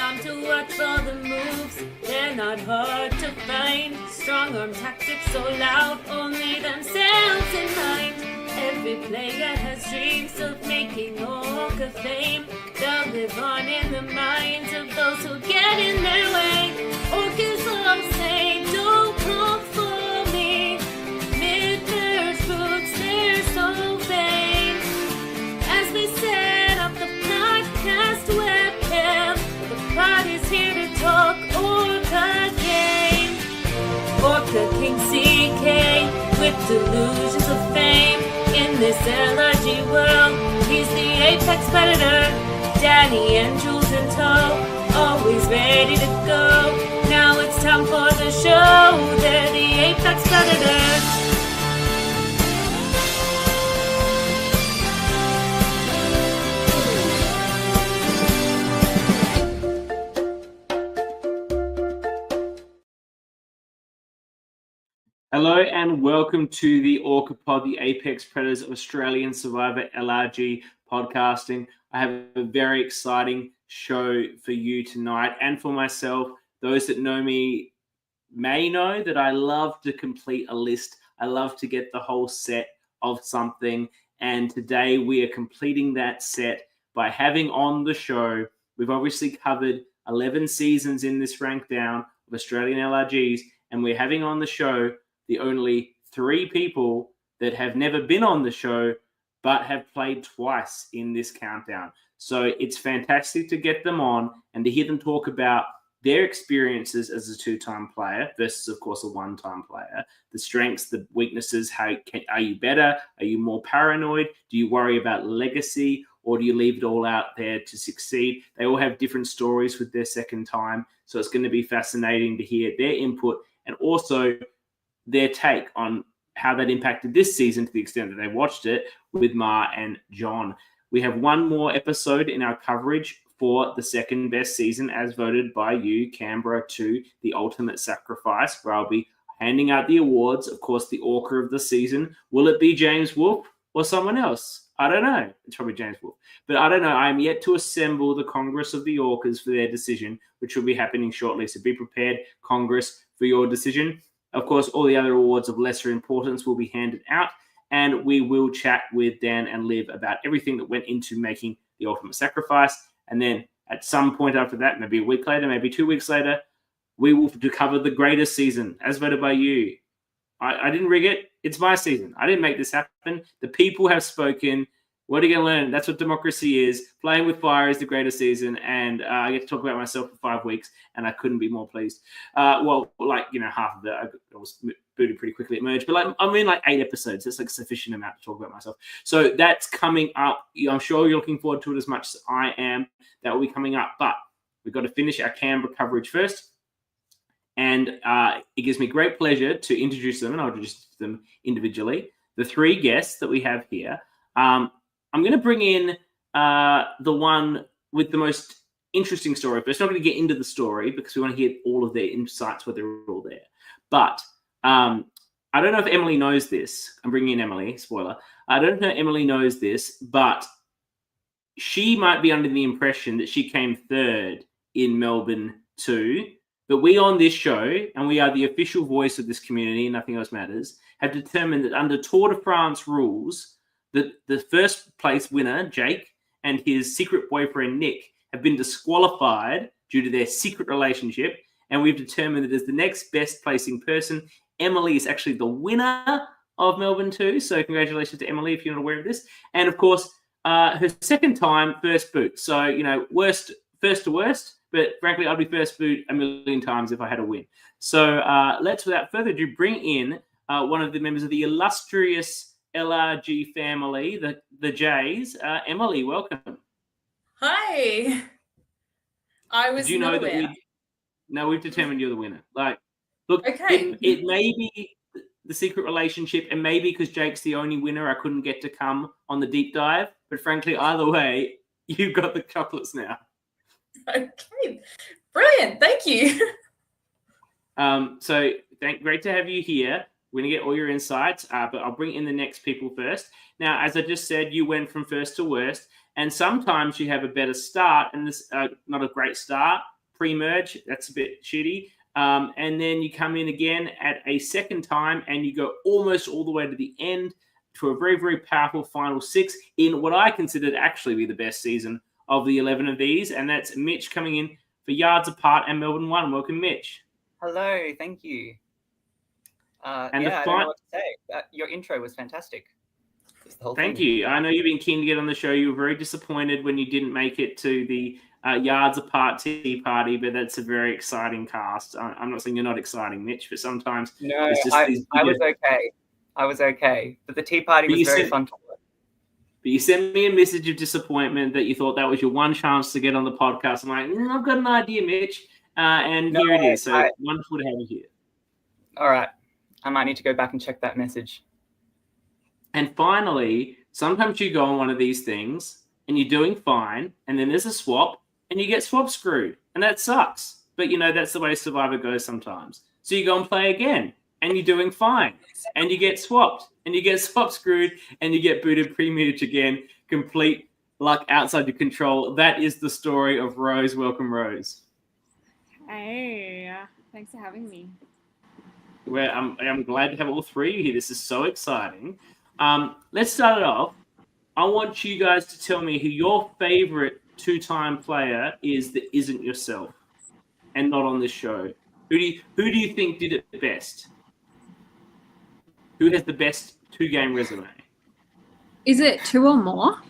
time to watch all the moves. They're not hard to find. Strong arm tactics so loud, only themselves in mind. Every player has dreams of making ORCA fame. They'll live on in the minds of those who get in their way. ORCA's all say, don't come for me. Midners boots, they're so vain. As we set up the podcast webcam, the pod is here to talk ORCA game. ORCA King CK with delusions of fame. In this LRG world, he's the apex predator. Danny and Jules in tow, always ready to go. Now it's time for the show. They're the apex predators. Hello and welcome to the ORCA Pod, the Apex Predators of Australian Survivor LRG podcasting. I have a very exciting show for you tonight and for myself. Those that know me may know that I love to complete a list. I love to get the whole set of something. And today we are completing that set by having on the show. We've obviously covered 11 seasons in this rank down of Australian LRGs, and we're having on the show the only 3 people that have never been on the show but have played twice in this countdown. So it's fantastic to get them on and to hear them talk about their experiences as a 2-time player versus, of course, a 1-time player, the strengths, the weaknesses. Are you better? Are you more paranoid? Do you worry about legacy, or do you leave it all out there to succeed? They all have different stories with their second time. So it's going to be fascinating to hear their input and also their take on how that impacted this season to the extent that they watched it with Ma and John. We have one more episode in our coverage for the second best season as voted by you, Canberra 2, The Ultimate Sacrifice, where I'll be handing out the awards. Of course, the ORCA of the season. Will it be James Wolfe or someone else? I don't know. It's probably James Wolfe. But I don't know. I'm yet to assemble the Congress of the ORCAs for their decision, which will be happening shortly. So be prepared, Congress, for your decision. Of course, all the other awards of lesser importance will be handed out, and we will chat with Dan and Liv about everything that went into making The Ultimate Sacrifice. And then at some point after that, maybe a week later, maybe 2 weeks later, we will cover the greatest season as voted by you. I didn't rig it. It's my season. I didn't make this happen. The people have spoken. What are you going to learn? That's what democracy is. Playing with fire is the greatest season, and I get to talk about myself for 5 weeks, and I couldn't be more pleased. Half of it, I was booted pretty quickly at Merge, but I'm in 8 episodes. That's sufficient amount to talk about myself. So that's coming up. I'm sure you're looking forward to it as much as I am. That will be coming up, but we've got to finish our Canberra coverage first, and it gives me great pleasure to introduce them, and I'll introduce them individually. The 3 guests that we have here. I'm going to bring in the one with the most interesting story first. I'm not going to get into the story because we want to hear all of their insights where they're all there. But I don't know if Emily knows this. I'm bringing in Emily, spoiler. I don't know if Emily knows this, but she might be under the impression that she came 3rd in Melbourne 2. But we on this show, and we are the official voice of this community, nothing else matters, have determined that under Tour de France rules, the first place winner, Jake, and his secret boyfriend, Nick, have been disqualified due to their secret relationship. And we've determined that as the next best placing person, Emily is actually the winner of Melbourne 2. So congratulations to Emily if you're not aware of this. And of course, her second time, first boot. So, first to worst. But frankly, I'd be first boot a million times if I had a win. So let's, without further ado, bring in one of the members of the illustrious LRG family, the Jays. Emily, welcome. Hi. I was you know nowhere. We've determined you're the winner. Look, okay. It may be the secret relationship, and maybe because Jake's the only winner, I couldn't get to come on the deep dive. But frankly, either way, you've got the chocolates now. Okay. Brilliant. Thank you. Great to have you here. We're going to get all your insights, but I'll bring in the next people first. Now, as I just said, you went from first to worst, and sometimes you have a better start, and this not a great start, pre-merge. That's a bit shitty. And then you come in again at a second time and you go almost all the way to the end to a very, very powerful final 6 in what I consider to actually be the best season of the 11 of these. And that's Mitch coming in for Yards Apart and Melbourne 1. Welcome, Mitch. Hello, thank you. I don't know what to say. Your intro was fantastic. Thank you. I know you've been keen to get on the show. You were very disappointed when you didn't make it to the Yards Apart tea party, but that's a very exciting cast. I'm not saying you're not exciting, Mitch, but sometimes no, I was okay. I was okay, but the tea party was very fun to watch. But you sent me a message of disappointment that you thought that was your one chance to get on the podcast. I'm like, I've got an idea, Mitch, and here it is. So wonderful to have you here. All right, I might need to go back and check that message. And finally, sometimes you go on one of these things and you're doing fine, and then there's a swap and you get swap screwed, and that sucks. But that's the way Survivor goes sometimes. So you go and play again, and you're doing fine, and you get swapped, and you get swap screwed, and you get booted pre-merge again. Complete luck outside your control. That is the story of Rose. Welcome, Rose. Hey, thanks for having me. Well, I'm glad to have all three of you here. This is so exciting. Let's start it off. I want you guys to tell me who your favorite two-time player is that isn't yourself and not on this show. Who do you think did it best? Who has the best two-game resume? Is it 2 or more?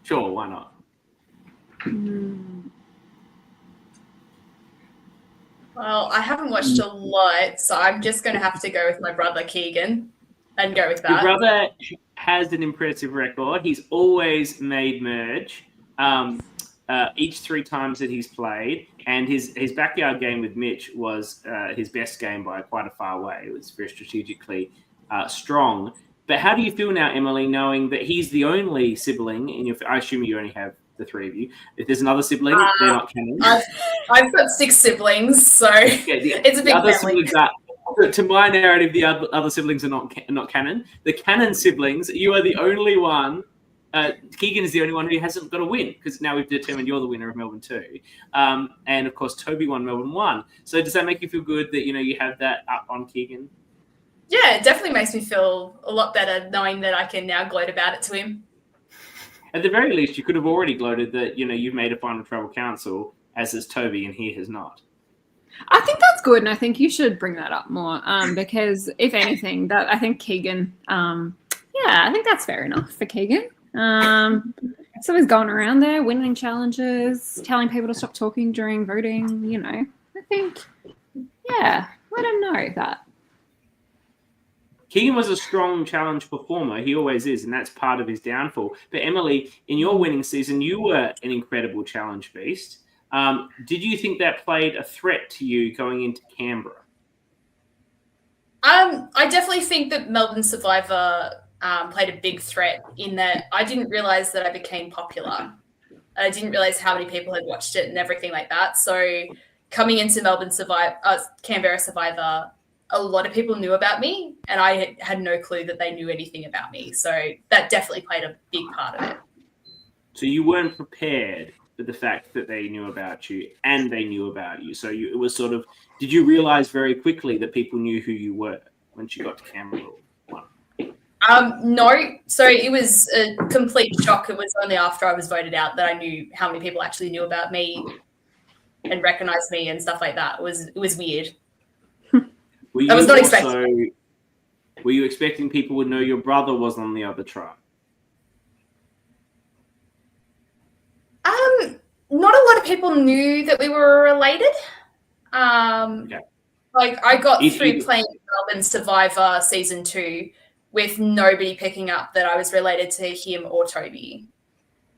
Sure, why not? Well, I haven't watched a lot, so I'm just going to have to go with my brother Keegan and go with that. Your brother has an impressive record. He's always made merge each 3 times that he's played, and his backyard game with Mitch was his best game by quite a far way. It was very strategically strong. But how do you feel now, Emily, knowing that he's the only sibling in your? I assume you only have the 3 of you. If there's another sibling, they're not canon. I've got 6 siblings, so it's a big family. To my narrative, the other siblings are not canon. The canon siblings, you are the only one. Keegan is the only one who hasn't got a win, because now we've determined you're the winner of Melbourne 2. And of course, Toby won Melbourne 1. So does that make you feel good that you have that up on Keegan? Yeah, it definitely makes me feel a lot better knowing that I can now gloat about it to him. At the very least, you could have already gloated that you've made a final travel council, as has Toby, and he has not. I think that's good, and I think you should bring that up more because, if anything, that I think Keegan, I think that's fair enough for Keegan. So he's going around there, winning challenges, telling people to stop talking during voting, I think, let him know that. Keegan was a strong challenge performer. He always is, and that's part of his downfall. But Emily, in your winning season, you were an incredible challenge beast. Did you think that played a threat to you going into Canberra? I definitely think that Melbourne Survivor played a big threat in that I didn't realize that I became popular. I didn't realize how many people had watched it and everything like that. So coming into Canberra Survivor, a lot of people knew about me, and I had no clue that they knew anything about me. So that definitely played a big part of it. So you weren't prepared for the fact that they knew about you and they knew about you. So it was sort of, did you realize very quickly that people knew who you were once you got to Canberra? No. So it was a complete shock. It was only after I was voted out that I knew how many people actually knew about me and recognized me and stuff like that. It was weird. I was not expecting. Were you expecting people would know your brother was on the other tribe? Not a lot of people knew that we were related. Like I got through playing Melbourne Survivor season 2 with nobody picking up that I was related to him or Toby.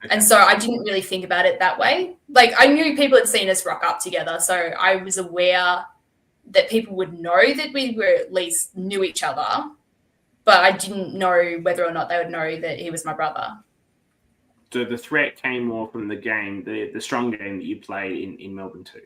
Okay. And so I didn't really think about it that way. Like I knew people had seen us rock up together, so I was aware that people would know that we were at least knew each other, but I didn't know whether or not they would know that he was my brother. So the threat came more from the game, the strong game that you played in Melbourne 2.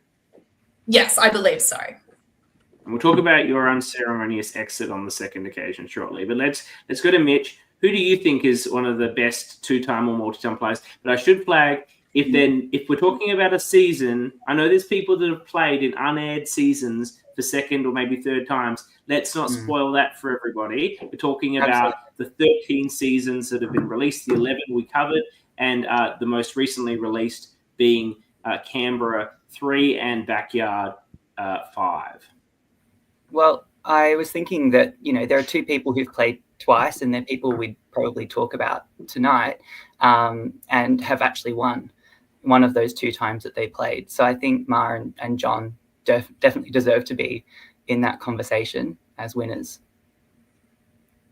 Yes, I believe so. And we'll talk about your unceremonious exit on the second occasion shortly. But let's go to Mitch. Who do you think is one of the best two-time or multi-time players? But I should flag, if we're talking about a season, I know there's people that have played in unaired seasons for second or maybe third times. Let's not spoil that for everybody. We're talking about the 13 seasons that have been released, the 11 we covered, and the most recently released being Canberra 3 and Backyard 5. Well, I was thinking that, there are two people who've played twice, and they're people we'd probably talk about tonight, and have actually won one of those 2 times that they played. So I think Ma and John definitely deserve to be in that conversation as winners.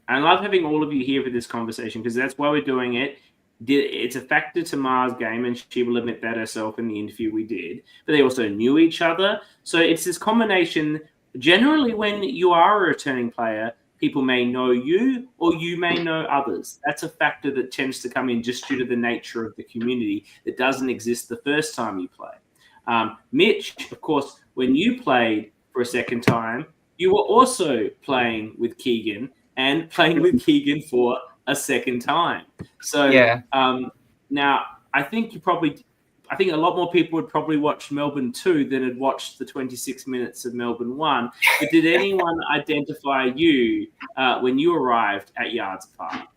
I love having all of you here for this conversation because that's why we're doing it. It's a factor to Ma's game, and she will admit that herself in the interview we did. But they also knew each other. So it's this combination. Generally, when you are a returning player, people may know you or you may know others. That's a factor that tends to come in just due to the nature of the community that doesn't exist the first time you play. Mitch, of course, when you played for a second time, you were also playing with Keegan and playing with Keegan for a second time. So now I think a lot more people would probably watch Melbourne 2 than had watched the 26 minutes of Melbourne 1. But did anyone identify you when you arrived at Yards Apart?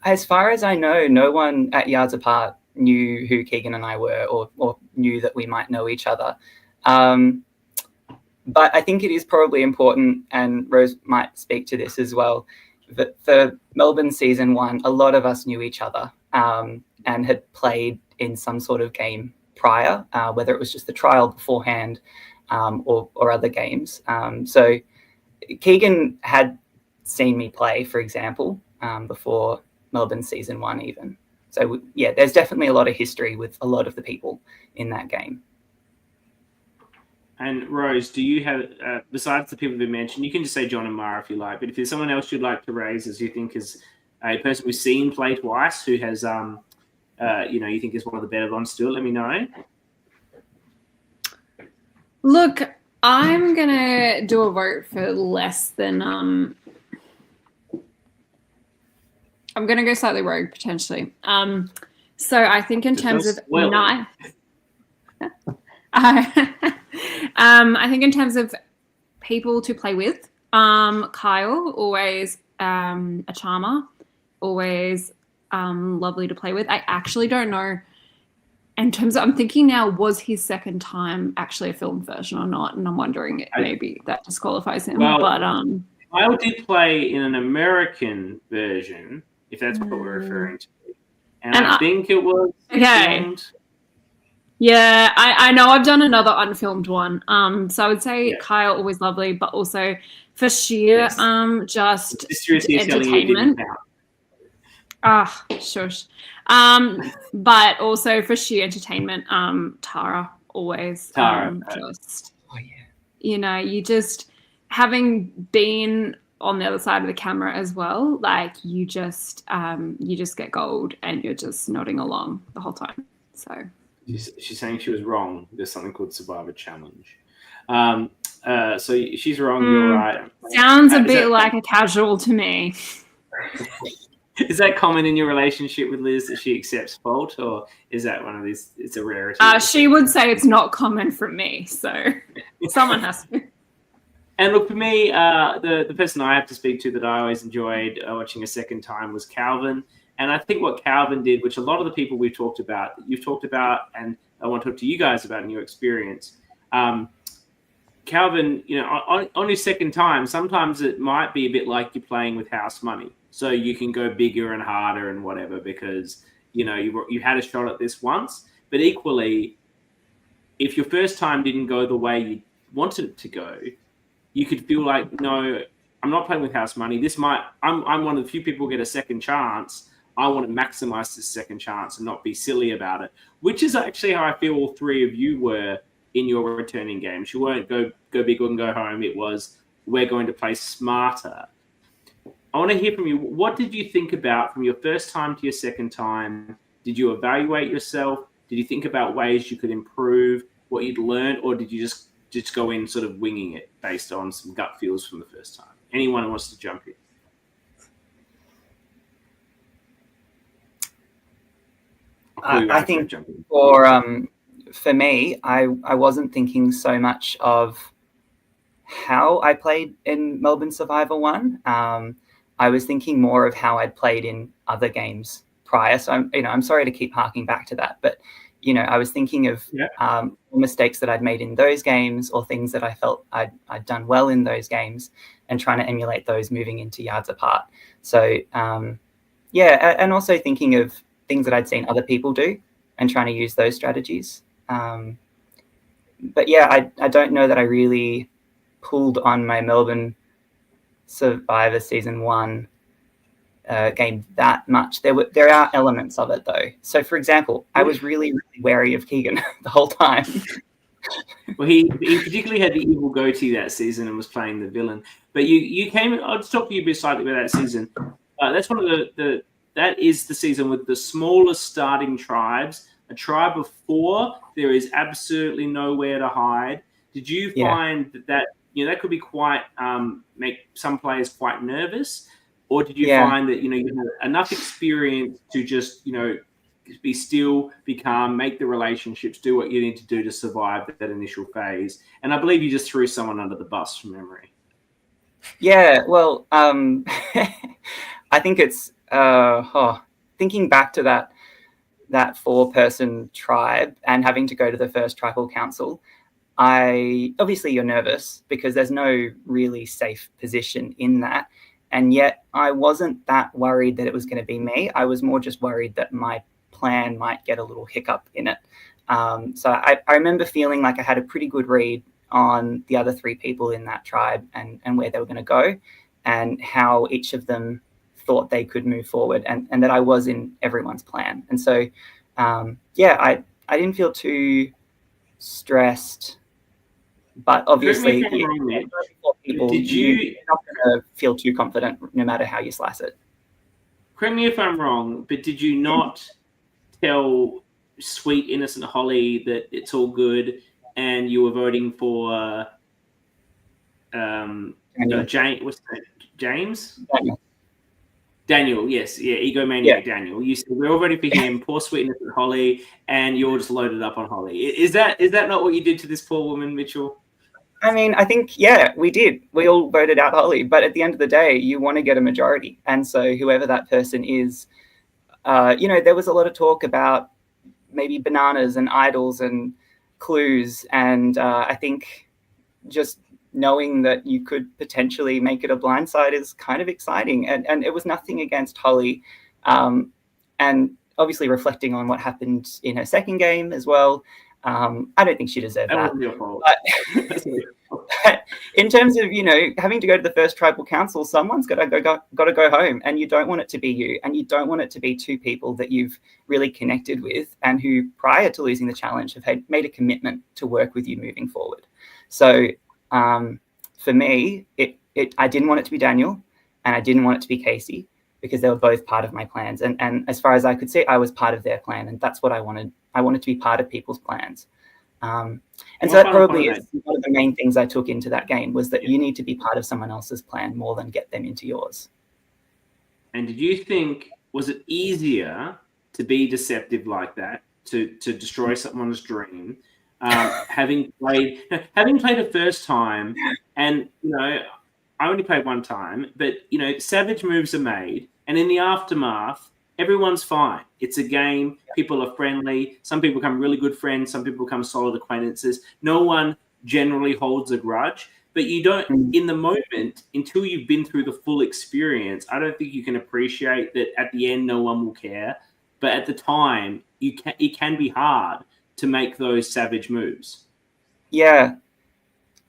As far as I know, no one at Yards Apart knew who Keegan and I were or knew that we might know each other. But I think it is probably important, and Rose might speak to this as well, that for Melbourne season 1, a lot of us knew each other and had played in some sort of game prior, whether it was just the trial beforehand or other games. So Keegan had seen me play, for example, before Melbourne season 1 even. So there's definitely a lot of history with a lot of the people in that game. And Rose, do you have, besides the people we mentioned, you can just say John and Mara if you like, but if there's someone else you'd like to raise as you think is a person we've seen play twice who has, you think is one of the better ones still, let me know. Look, I'm going to do a vote for less than... I'm going to go slightly rogue, potentially. So I think in terms of... I think in terms of people to play with, Kyle, always a charmer, always lovely to play with. I actually don't know. In terms of, I'm thinking now, was his second time actually a film version or not? And I'm wondering if maybe that disqualifies him. Well, but Kyle did play in an American version, if that's what we're referring to. And I think it was filmed. Yeah, I know I've done another unfilmed one. So I would say Kyle, always lovely, but also for sheer just entertainment. Shush. But also for sheer entertainment, Tara, always. You just having been on the other side of the camera as well, like you just get gold and you're just nodding along the whole time. So she's saying she was wrong. There's something called Survivor Challenge. So she's wrong. You're right. Sounds a bit like a casual to me. Is that common in your relationship with Liz that she accepts fault, or is that one of these? It's a rarity. She would say it's not common from me, so someone has to. And look, for me, the person I have to speak to that I always enjoyed watching a second time was Calvin. And I think what Calvin did, which a lot of the people you've talked about, and I want to talk to you guys about in your experience. Calvin, on his second time, sometimes it might be a bit like you're playing with house money. So you can go bigger and harder and whatever because, you had a shot at this once. But equally, if your first time didn't go the way you wanted it to go, you could feel like, no, I'm not playing with house money. I'm one of the few people who get a second chance. I want to maximize this second chance and not be silly about it, which is actually how I feel all three of you were in your returning games. You weren't go big and go home. It was, we're going to play smarter. I want to hear from you. What did you think about from your first time to your second time? Did you evaluate yourself? Did you think about ways you could improve what you'd learned, or did you just go in sort of winging it based on some gut feels from the first time? Anyone who wants to jump in? I think for me, I wasn't thinking so much of how I played in Melbourne Survivor 1. I was thinking more of how I'd played in other games prior. So I'm sorry to keep harking back to that, but I was thinking of mistakes that I'd made in those games or things that I felt I'd done well in those games and trying to emulate those moving into Yards Apart. So and also thinking of things that I'd seen other people do and trying to use those strategies. But yeah, I don't know that I really pulled on my Melbourne Survivor Season 1 game that much. There are elements of it though. So for example, I was really, really wary of Keegan the whole time. Well, he particularly had the evil goatee that season and was playing the villain. But you came. I'll just talk to you a bit slightly about that season. That's one of that is the season with the smallest starting tribes. A tribe of 4. There is absolutely nowhere to hide. Did you find that that could be quite make some players quite nervous, or did you find that you had enough experience to just be still, be calm, make the relationships, do what you need to do to survive that initial phase? And I believe you just threw someone under the bus from memory. Yeah, well, I think it's thinking back to that 4-person tribe and having to go to the first tribal council. Obviously you're nervous because there's no really safe position in that. And yet I wasn't that worried that it was going to be me. I was more just worried that my plan might get a little hiccup in it. So I remember feeling like I had a pretty good read on the other 3 people in that tribe and where they were going to go and how each of them thought they could move forward and that I was in everyone's plan. And so, I didn't feel too stressed, but obviously you're not going to feel too confident no matter how you slice it. Correct me if I'm wrong, but did you not tell sweet, innocent Holly that it's all good and you were voting for James? Daniel, yes, egomaniac Daniel. You said we're all voting for him, poor sweet innocent Holly, and you're just loaded up on Holly. Is that not what you did to this poor woman, Mitchell? I mean, I think, we did. We all voted out Holly, but at the end of the day, you want to get a majority. And so whoever that person is, there was a lot of talk about maybe bananas and idols and clues. And I think just knowing that you could potentially make it a blindside is kind of exciting. And it was nothing against Holly. And obviously reflecting on what happened in her second game as well, I don't think she deserved that. That was your fault. But in terms of, having to go to the first tribal council, someone's got to go home, and you don't want it to be you, and you don't want it to be 2 people that you've really connected with and who prior to losing the challenge have made a commitment to work with you moving forward. So for me, I didn't want it to be Daniel and I didn't want it to be Casey because they were both part of my plans. And as far as I could see, I was part of their plan, and that's what I wanted. I wanted to be part of people's plans. And so that probably is one of the main things I took into that game was that you need to be part of someone else's plan more than get them into yours. And did you think, was it easier to be deceptive like that, to destroy someone's dream, having played the first time? And, I only played one time, but, savage moves are made. And in the aftermath, everyone's fine. It's a game. People are friendly. Some people become really good friends. Some people become solid acquaintances. No one generally holds a grudge. But you don't, in the moment, until you've been through the full experience, I don't think you can appreciate that at the end no one will care. But at the time, it can be hard to make those savage moves. Yeah.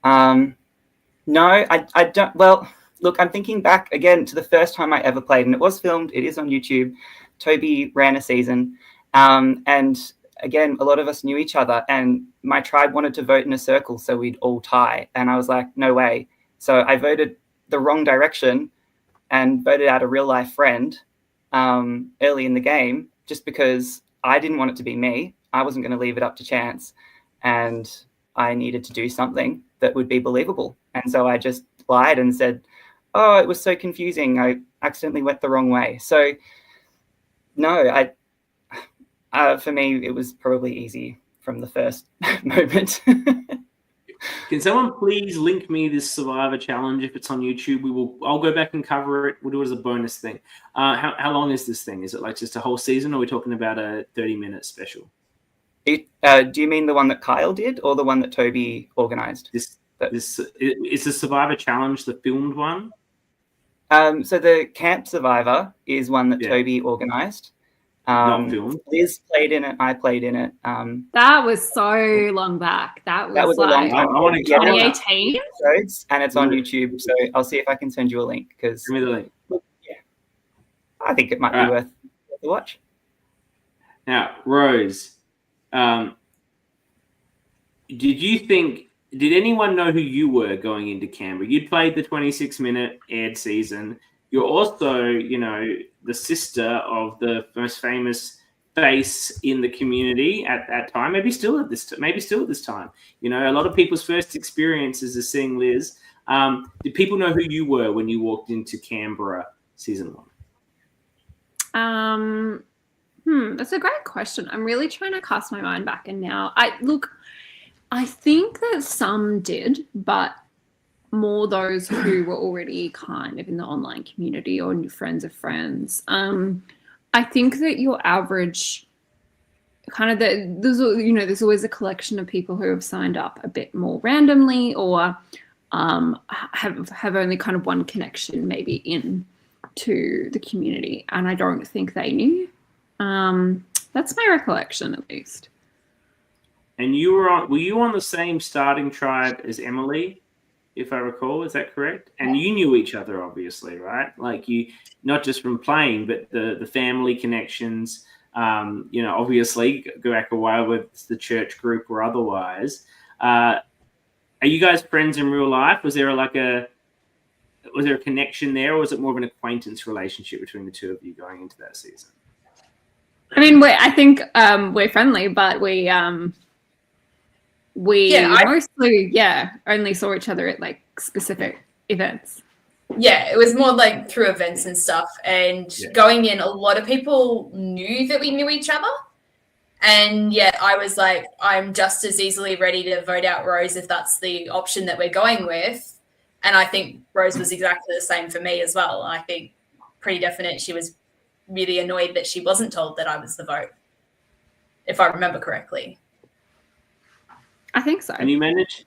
No, I don't. Well, look, I'm thinking back again to the first time I ever played, and it was filmed. It is on YouTube. Toby ran a season. And again, a lot of us knew each other, and my tribe wanted to vote in a circle so we'd all tie. And I was like, no way. So I voted the wrong direction and voted out a real life friend early in the game just because I didn't want it to be me. I wasn't going to leave it up to chance. And I needed to do something that would be believable. And so I just lied and said, oh, it was so confusing. I accidentally went the wrong way. So no, For me, it was probably easy from the first moment. Can someone please link me this Survivor challenge if it's on YouTube? I'll go back and cover it. We'll do it as a bonus thing. How long is this thing? Is it like just a whole season, or are we talking about a 30-minute special? Do you mean the one that Kyle did, or the one that Toby organised? Is the Survivor challenge the filmed one? So the Camp Survivor is one that Toby organised. Not filmed. Liz played in it. I played in it. That was so long back. That was a long like time. I want to get 2018, episodes, and it's on YouTube. So I'll see if I can send you a link, because Give me the link. yeah, I think it might be worth the watch. Now, Rose, did anyone know who you were going into Canberra? You'd played the 26-minute aired season. You're also, the sister of the most famous face in the community at that time. Maybe still at this time. A lot of people's first experiences are seeing Liz. Did people know who you were when you walked into Canberra season 1? That's a great question. I'm really trying to cast my mind back, and now I think that some did, but more those who were already kind of in the online community or new friends of friends. I think that your average kind of there's always a collection of people who have signed up a bit more randomly, or have only kind of one connection maybe in to the community, and I don't think they knew. That's my recollection, at least. And were you on the same starting tribe as Emily, if I recall? Is that correct? And you knew each other, obviously, right? Like, you, not just from playing, but the family connections. Obviously, go back a while with the church group or otherwise. Are you guys friends in real life? Was there a connection there, or was it more of an acquaintance relationship between the two of you going into that season? I mean, I think we're friendly, but we mostly only saw each other at like specific events. Yeah, it was more like through events and stuff. And going in, a lot of people knew that we knew each other. And yet I was like, I'm just as easily ready to vote out Rose if that's the option that we're going with. And I think Rose was exactly the same for me as well. I think pretty definite she was really annoyed that she wasn't told that I was the vote, if I remember correctly. I think so. And you managed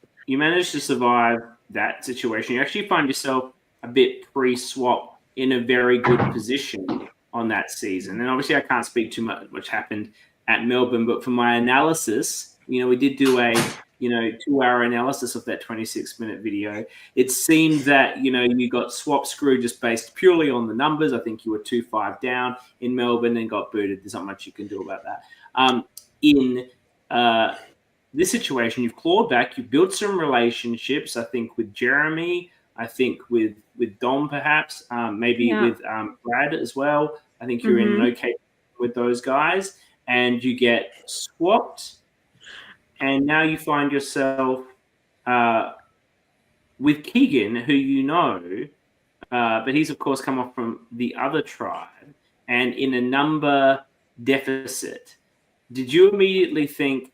to survive that situation. You actually find yourself a bit pre-swap in a very good position on that season. And obviously I can't speak too much which happened at Melbourne, but for my analysis, we did do a 2-hour analysis of that 26-minute video. It seemed that you got swap screwed just based purely on the numbers. I think you were 2-5 down in Melbourne and got booted. There's not much you can do about that. In this situation, you've clawed back. You've built some relationships. I think with Jeremy. I think with Dom, perhaps, maybe with Brad as well. I think you're in an okay with those guys, and you get swapped, and now you find yourself with Keegan, who but he's of course come off from the other tribe, and in a number deficit. Did you immediately think,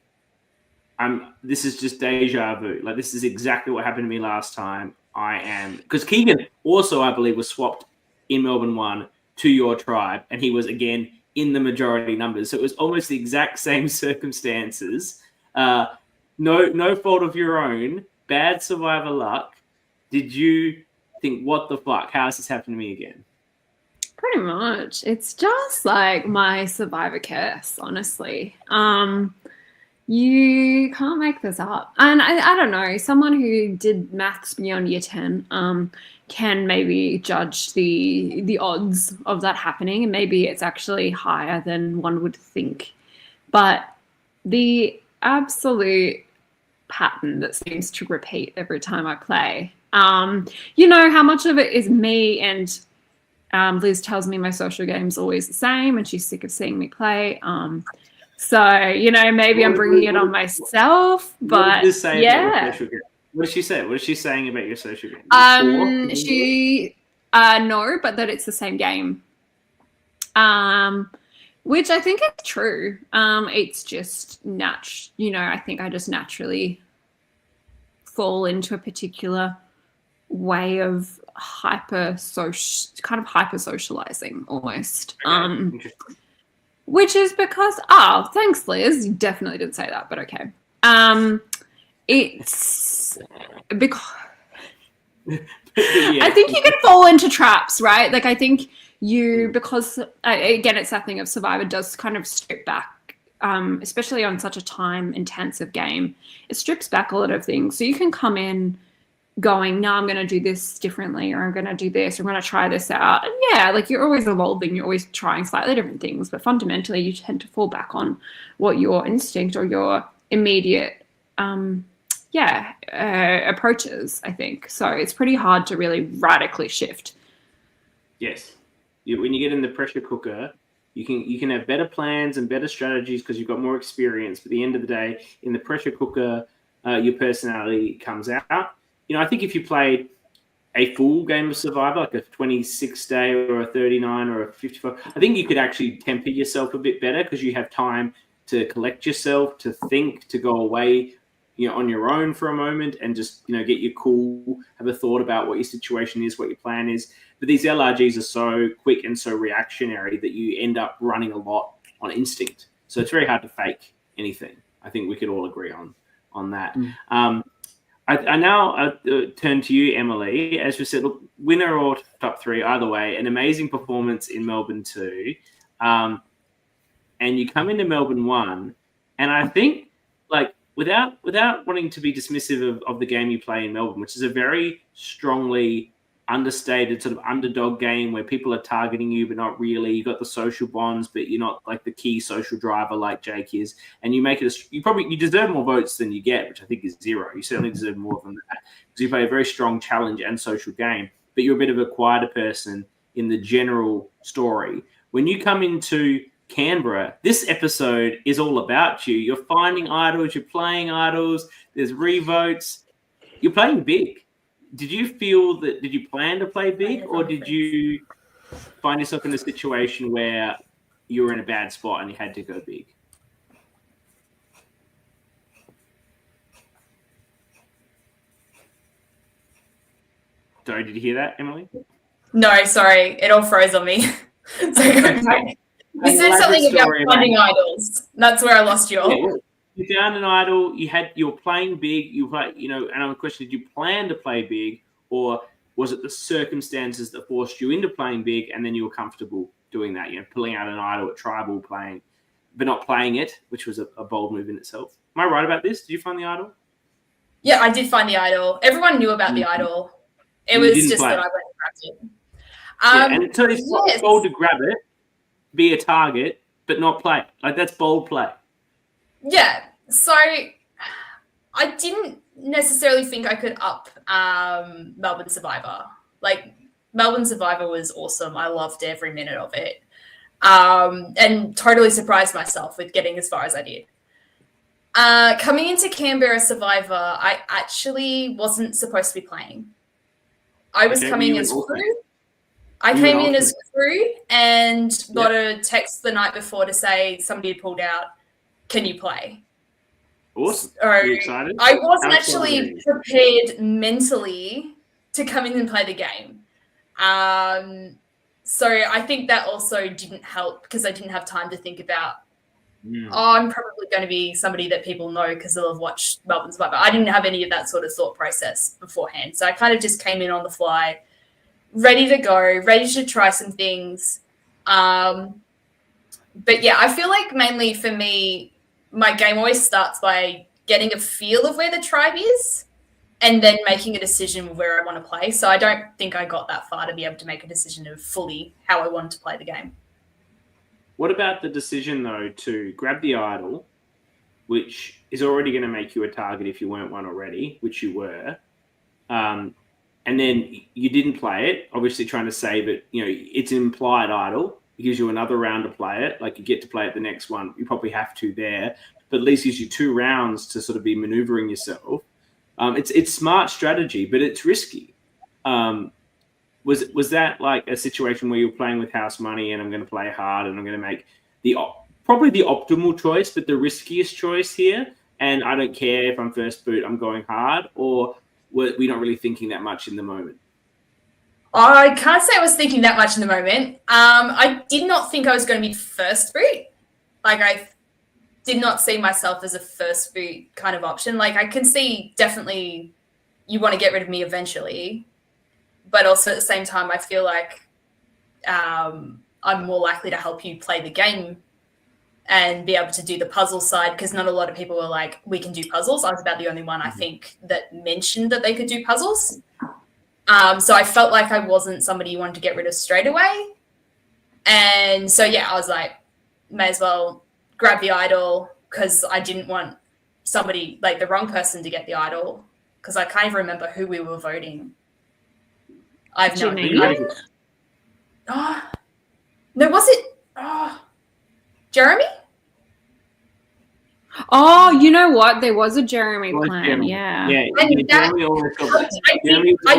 this is just deja vu? Like, this is exactly what happened to me last time. Because Keegan also, I believe, was swapped in Melbourne 1 to your tribe, and he was again in the majority numbers. So it was almost the exact same circumstances. No fault of your own, bad survivor luck. Did you think, what the fuck? How has this happened to me again? Pretty much. It's just like my survivor curse, honestly. You can't make this up. And I don't know, someone who did maths beyond year 10 can maybe judge the odds of that happening, and maybe it's actually higher than one would think. But the absolute pattern that seems to repeat every time I play, how much of it is me, and Liz tells me my social game's always the same and she's sick of seeing me play. So, maybe I'm bringing it on myself, but what does she say? What is she saying about your social game? No, but that it's the same game. Which I think is true. It's just I think I just naturally fall into a particular way of hyper socializing almost. Which is because thanks, Liz. You definitely didn't say that, but okay. It's because I think you can fall into traps, right? Like I think because again, it's that thing of Survivor does kind of strip back, especially on such a time-intensive game. It strips back a lot of things, so you can come in going, no, I'm going to do this differently, or I'm going to do this, or I'm going to try this out. And yeah, like you're always evolving, you're always trying slightly different things, but fundamentally you tend to fall back on what your instinct or your immediate approaches, I think. So it's pretty hard to really radically shift. Yes. When you get in the pressure cooker, you can have better plans and better strategies because you've got more experience. But at the end of the day, in the pressure cooker, your personality comes out. I think if you played a full game of Survivor, like a 26-day or a 39 or a 55, I think you could actually temper yourself a bit better because you have time to collect yourself, to think, to go away, on your own for a moment and just, get your cool, have a thought about what your situation is, what your plan is. But these LRGs are so quick and so reactionary that you end up running a lot on instinct. So it's very hard to fake anything. I think we could all agree on that. I now turn to you, Emily. As we said, look, winner or top three, either way, an amazing performance in Melbourne 2. And you come into Melbourne 1. And I think, without wanting to be dismissive of the game you play in Melbourne, which is a very strongly understated sort of underdog game where people are targeting you, but not really. You got the social bonds, but you're not like the key social driver like Jake is. And you make it, you deserve more votes than you get, which I think is 0. You certainly deserve more than that because you play a very strong challenge and social game, but you're a bit of a quieter person in the general story. When you come into Canberra, this episode is all about you. You're finding idols, you're playing idols, there's revotes, you're playing big. Did you plan to play big, or did you find yourself in a situation where you were in a bad spot and you had to go big? Sorry, did you hear that, Emily? No, sorry. It all froze on me. You said something about finding idols. That's where I lost you all. Yeah, well, you found an idol. You're playing big. And I'm question: did you plan to play big, or was it the circumstances that forced you into playing big, and then you were comfortable doing that? Pulling out an idol at tribal, playing, but not playing it, which was a bold move in itself. Am I right about this? Did you find the idol? Yeah, I did find the idol. Everyone knew about the idol. It was just that I went and grabbed it. And so it's bold to grab it, be a target, but not play. That's bold play. Yeah. So I didn't necessarily think I could up Melbourne Survivor. Melbourne Survivor was awesome. I loved every minute of it. And totally surprised myself with getting as far as I did. Coming into Canberra Survivor, I actually wasn't supposed to be playing. I was coming as crew. I came in as crew and got a text the night before to say somebody had pulled out. Can you play? Awesome. So are you excited? I wasn't actually prepared mentally to come in and play the game. So I think that also didn't help because I didn't have time to think about, I'm probably going to be somebody that people know because they'll have watched Melbourne Survivor. I didn't have any of that sort of thought process beforehand. So I kind of just came in on the fly, ready to go, ready to try some things. But yeah, I feel like mainly for me, my game always starts by getting a feel of where the tribe is and then making a decision of where I want to play. So I don't think I got that far to be able to make a decision of fully how I wanted to play the game. What about the decision, though, to grab the idol, which is already going to make you a target if you weren't one already, which you were, and then you didn't play it, obviously trying to save it. It's an implied idol. It gives you another round to play it. You get to play it the next one. You probably have to there, but at least gives you 2 rounds to sort of be maneuvering yourself. It's smart strategy, but it's risky. Was that like a situation where you're playing with house money and I'm going to play hard and I'm going to make probably the optimal choice, but the riskiest choice here. And I don't care if I'm first boot, I'm going hard, or we're not really thinking that much in the moment? I can't say I was thinking that much in the moment. I did not think I was going to be first boot. Like, I did not see myself as a first boot kind of option. Like, I can see definitely you want to get rid of me eventually, but also at the same time, I feel like I'm more likely to help you play the game and be able to do the puzzle side, because not a lot of people were like, we can do puzzles. I was about the only one, I think, that mentioned that they could do puzzles. So I felt like I wasn't somebody you wanted to get rid of straight away. And so, yeah, I was like, may as well grab the idol, because I didn't want somebody, like the wrong person, to get the idol, because I can't even remember who we were voting. I have no idea. Oh, no, was it? Oh, Jeremy? Oh, you know what? There was a Jeremy plan. Jeremy. Yeah. Yeah. And I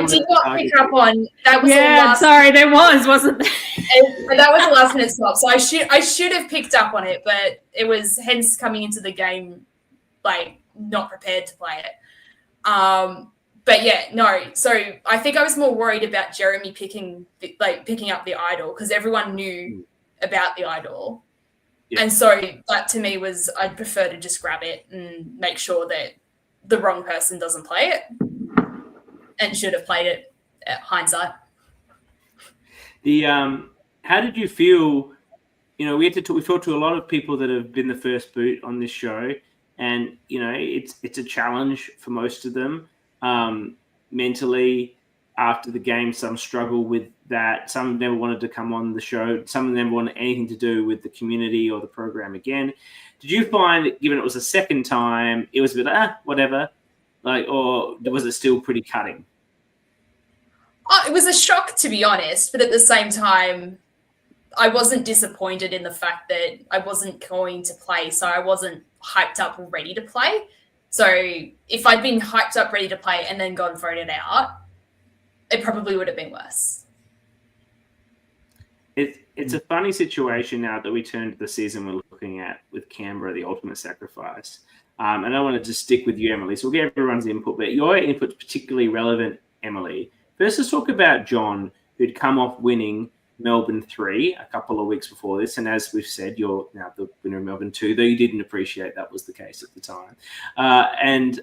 did not pick up on that. Was sorry, there wasn't there? That was a last minute swap. So I should have picked up on it, but it was hence coming into the game like not prepared to play it. But yeah, no. So I think I was more worried about Jeremy picking up the idol, because everyone knew about the idol. Yeah. And so that to me was, I'd prefer to just grab it and make sure that the wrong person doesn't play it, and should have played it at hindsight. How did you feel? You know, we talked to a lot of people that have been the first boot on this show, and you know, it's a challenge for most of them mentally. After the game, some struggle with that. Some never wanted to come on the show. Some never wanted anything to do with the community or the program again. Did you find, given it was a second time, it was a bit, whatever? Like, or was it still pretty cutting? It was a shock, to be honest. But at the same time, I wasn't disappointed in the fact that I wasn't going to play. So I wasn't hyped up ready to play. So if I'd been hyped up ready to play and then gone voted out, it probably would have been worse. It's a funny situation now that we turn to the season we're looking at with Canberra, the ultimate sacrifice. And I want to just stick with you, Emily. So we'll get everyone's input, but your input's particularly relevant, Emily. First, let's talk about John, who'd come off winning Melbourne 3 a couple of weeks before this. And as we've said, you're now the winner of Melbourne 2, though you didn't appreciate that was the case at the time. And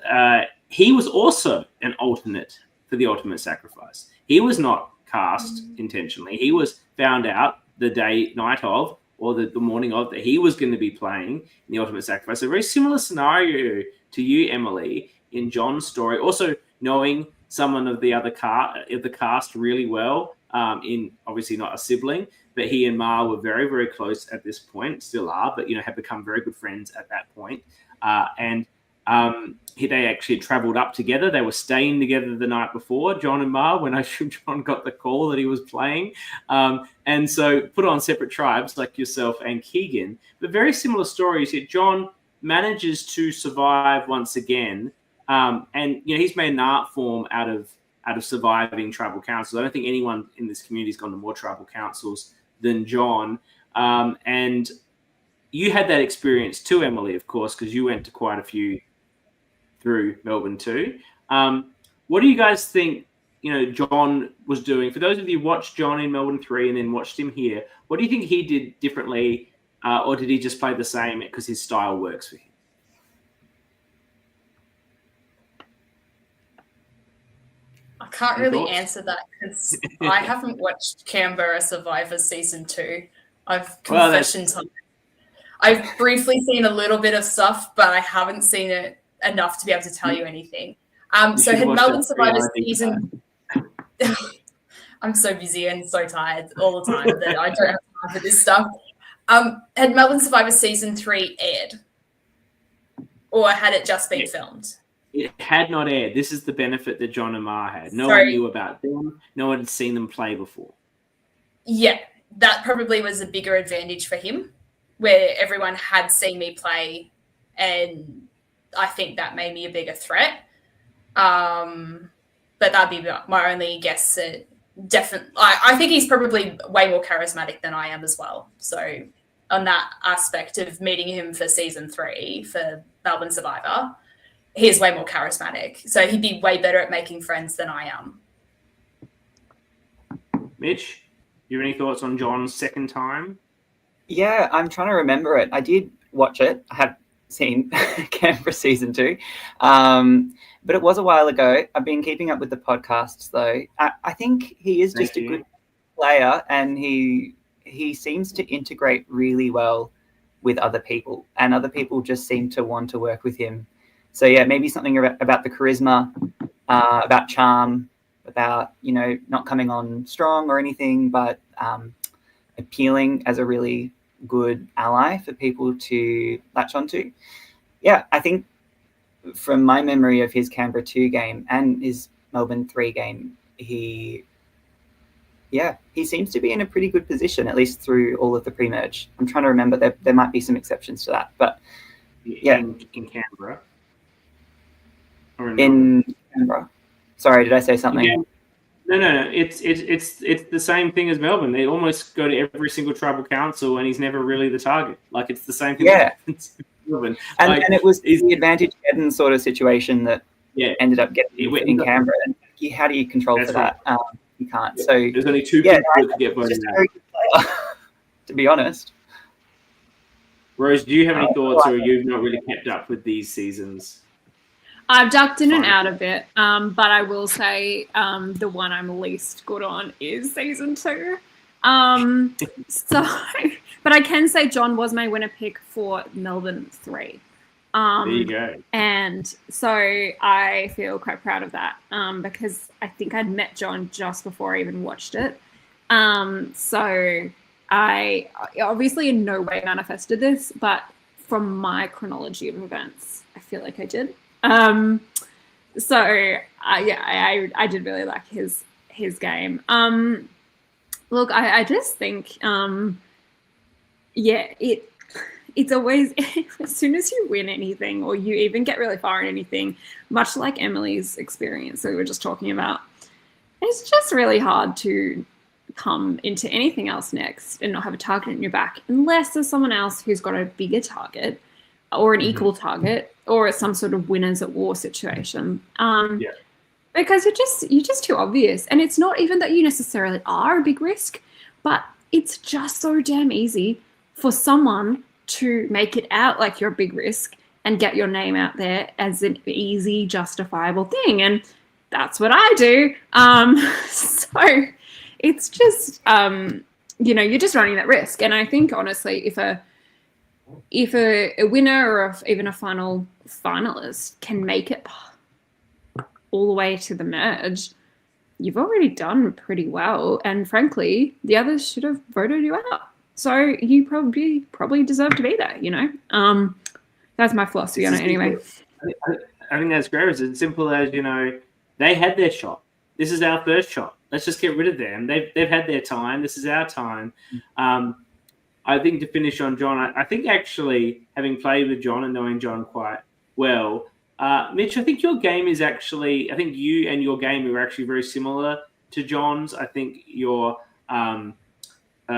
he was also an alternate for the ultimate sacrifice. He was not cast intentionally. He was found out the night of, or the morning of, that he was going to be playing in the ultimate sacrifice. A very similar scenario to you, Emily, in John's story. Also knowing someone of the cast really well, in obviously not a sibling, but he and Ma were very, very close at this point, still are, but have become very good friends at that point. They actually traveled up together. They were staying together the night before, John and Ma, when John got the call that he was playing. And so put on separate tribes like yourself and Keegan, but very similar stories. Yet John manages to survive once again. And he's made an art form out of surviving tribal councils. I don't think anyone in this community has gone to more tribal councils than John. And you had that experience too, Emily, of course, because you went to quite a few through Melbourne too. What do you guys think, John was doing? For those of you who watched John in Melbourne 3 and then watched him here, what do you think he did differently, or did he just play the same because his style works for him? I can't really answer that because I haven't watched Canberra Survivor Season 2. I've briefly seen a little bit of stuff, but I haven't seen it enough to be able to tell you anything. So had Melbourne Survivor Season... I'm so busy and so tired all the time that I don't have time for this stuff. Had Melbourne Survivor Season 3 aired? Or had it just been filmed? It had not aired. This is the benefit that John and Ma had. No one knew about them. No one had seen them play before. Yeah, that probably was a bigger advantage for him, where everyone had seen me play, and I think that made me a bigger threat. But that'd be my only guess. Definitely, I think he's probably way more charismatic than I am as well. So on that aspect of meeting him for season 3 for Melbourne Survivor. He is way more charismatic. So he'd be way better at making friends than I am. Mitch, you have any thoughts on John's second time? Yeah, I'm trying to remember it. I did watch it. I have seen Canberra season 2. But it was a while ago. I've been keeping up with the podcasts, though. I think he is just a good player, and he seems to integrate really well with other people, and other people just seem to want to work with him. So, yeah, maybe something about the charisma, about charm, about, not coming on strong or anything, but appealing as a really good ally for people to latch onto. Yeah, I think from my memory of his Canberra 2 game and his Melbourne 3 game, he seems to be in a pretty good position, at least through all of the pre-merge. I'm trying to remember, there might be some exceptions to that, but yeah. In Canberra? Or in Canberra. Sorry, did I say something? Yeah. No. It's the same thing as Melbourne. They almost go to every single tribal council, and he's never really the target. Like, it's the same thing. Yeah. Melbourne. And it was the advantage Eden sort of situation that ended up getting in Canberra. And how do you control for that? Right. You can't. Yeah. So there's only 2 people that could get voted out. To be honest. Rose, do you have any thoughts, or you've not really kept up with these seasons? I've ducked in and out a bit, but I will say the one I'm least good on is season 2. But I can say John was my winner pick for Melbourne 3. There you go. And so I feel quite proud of that because I think I'd met John just before I even watched it. So I obviously in no way manifested this, but from my chronology of events, I feel like I did. So I did really like his game. Look, I just think, it's always, as soon as you win anything or you even get really far in anything, much like Emily's experience that we were just talking about, it's just really hard to come into anything else next and not have a target in your back unless there's someone else who's got a bigger target or an equal target, or some sort of winners at war situation. Because you're just too obvious. And it's not even that you necessarily are a big risk, but it's just so damn easy for someone to make it out like you're a big risk and get your name out there as an easy, justifiable thing. And that's what I do. So it's just, you're just running that risk. And I think, honestly, if a winner or even a finalist can make it all the way to the merge, you've already done pretty well. And frankly, the others should have voted you out. So you probably deserve to be there, That's my philosophy on it anyway. I think that's great. It's as simple as, they had their shot. This is our first shot. Let's just get rid of them. They've had their time. This is our time. I think to finish on John, I think actually having played with John and knowing John quite well, Mitch, I think your game is actually, I think you and your game are actually very similar to John's. I think you're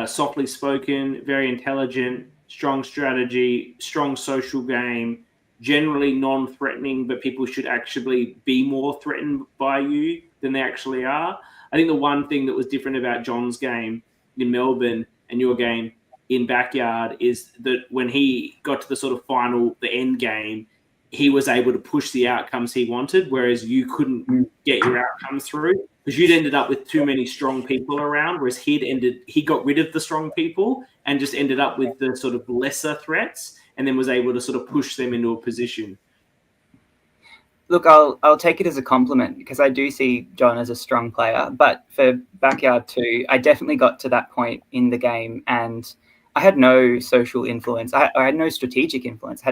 softly spoken, very intelligent, strong strategy, strong social game, generally non-threatening, but people should actually be more threatened by you than they actually are. I think the one thing that was different about John's game in Melbourne and your game in Backyard is that when he got to the sort of final, the end game, he was able to push the outcomes he wanted, whereas you couldn't get your outcomes through because you'd ended up with too many strong people around, whereas he got rid of the strong people and just ended up with the sort of lesser threats and then was able to sort of push them into a position. Look, I'll take it as a compliment because I do see John as a strong player, but for Backyard 2, I definitely got to that point in the game and I had no social influence. I had no strategic influence.